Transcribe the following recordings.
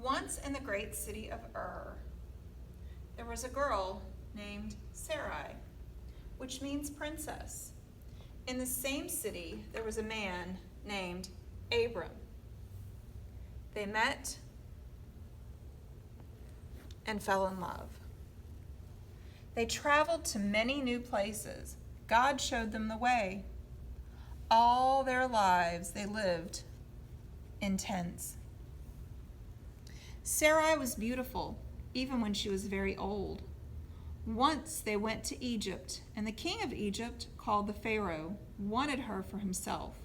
Once in the great city of there was a girl named Sarai, which means princess. In the same city, there was a man named Abram. They met and fell in love. They traveled to many new places. God showed them the way. All their lives they lived in tents. Sarai was beautiful, even when she was very old. Once they went to Egypt, and the king of Egypt, called the Pharaoh, wanted her for himself.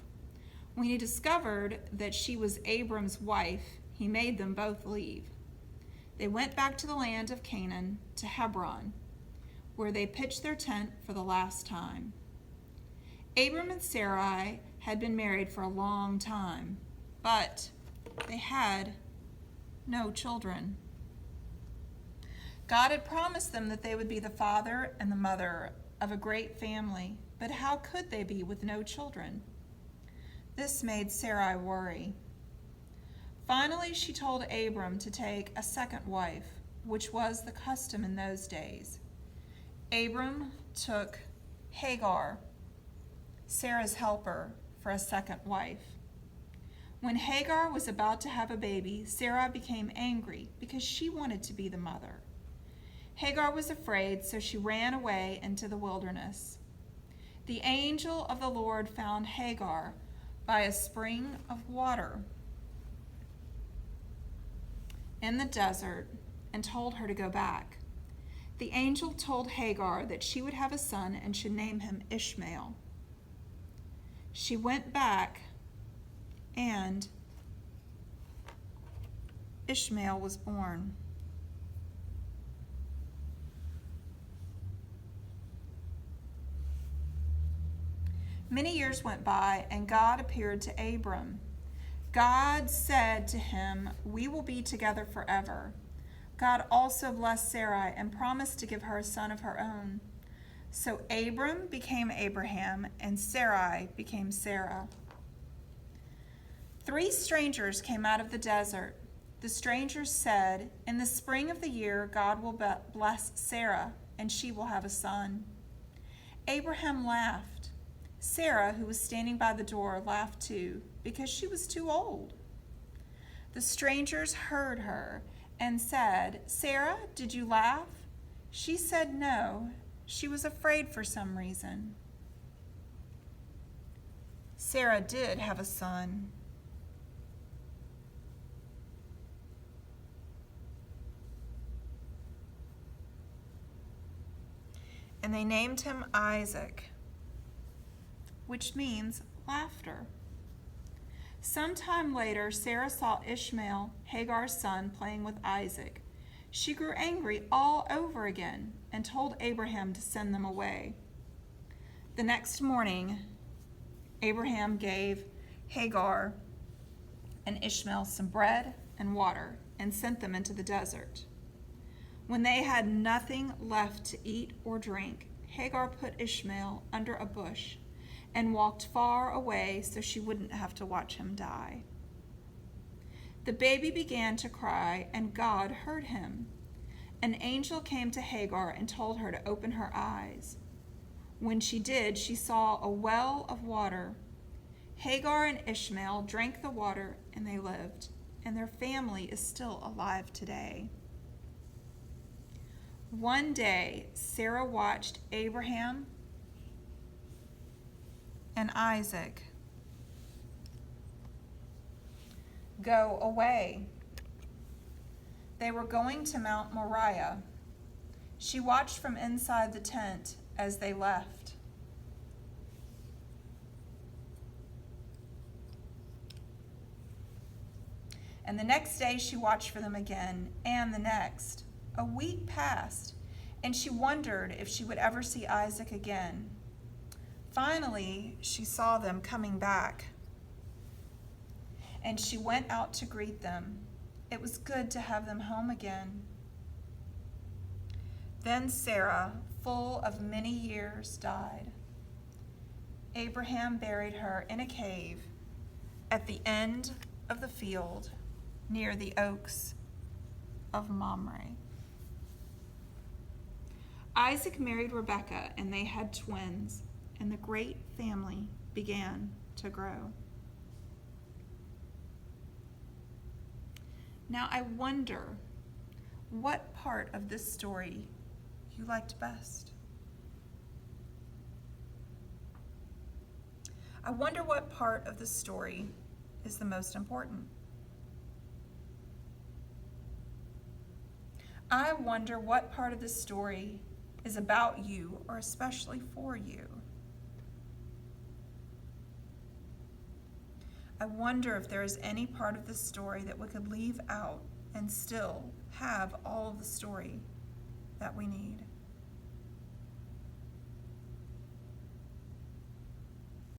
When he discovered that she was Abram's wife, he made them both leave. They went back to the land of Canaan, to Hebron, where they pitched their tent for the last time. Abram and Sarai had been married for a long time, but they had no children. God had promised them that they would be the father and the mother of a great family, but how could they be with no children? This made Sarai worry. Finally, she told Abram to take a second wife, which was the custom in those days. Abram took Hagar, Sarah's helper, for a second wife. When Hagar was about to have a baby, Sarah became angry because she wanted to be the mother. Hagar was afraid, so she ran away into the wilderness. The angel of the Lord found Hagar by a spring of water in the desert and told her to go back. The angel told Hagar that she would have a son and should name him Ishmael. She went back, and Ishmael was born. Many years went by, and God appeared to Abram. God said to him, "We will be together forever." God also blessed Sarai and promised to give her a son of her own. So Abram became Abraham, and Sarai became Sarah. 3 strangers came out of the desert. The strangers said, "In the spring of the year, God will bless Sarah, and she will have a son." Abraham laughed. Sarah, who was standing by the door, laughed too, because she was too old. The strangers heard her and said, "Sarah, did you laugh?" She said no. She was afraid for some reason. Sarah did have a son. And they named him Isaac, which means laughter. Sometime later, Sarah saw Ishmael, Hagar's son, playing with Isaac. She grew angry all over again and told Abraham to send them away. The next morning, Abraham gave Hagar and Ishmael some bread and water and sent them into the desert. When they had nothing left to eat or drink, Hagar put Ishmael under a bush and walked far away so she wouldn't have to watch him die. The baby began to cry, and God heard him. An angel came to Hagar and told her to open her eyes. When she did, she saw a well of water. Hagar and Ishmael drank the water, and they lived, and their family is still alive today. One day, Sarah watched Abraham and Isaac go away. They were going to Mount Moriah. She watched from inside the tent as they left. And the next day she watched for them again, and the next. A week passed, and she wondered if she would ever see Isaac again. Finally, she saw them coming back, and she went out to greet them. It was good to have them home again. Then Sarah, full of many years, died. Abraham buried her in a cave at the end of the field near the oaks of Mamre. Isaac married Rebekah, and they had twins, and the great family began to grow. Now I wonder what part of this story you liked best. I wonder what part of the story is the most important. I wonder what part of the story is about you, or especially for you. I wonder if there is any part of the story that we could leave out and still have all of the story that we need.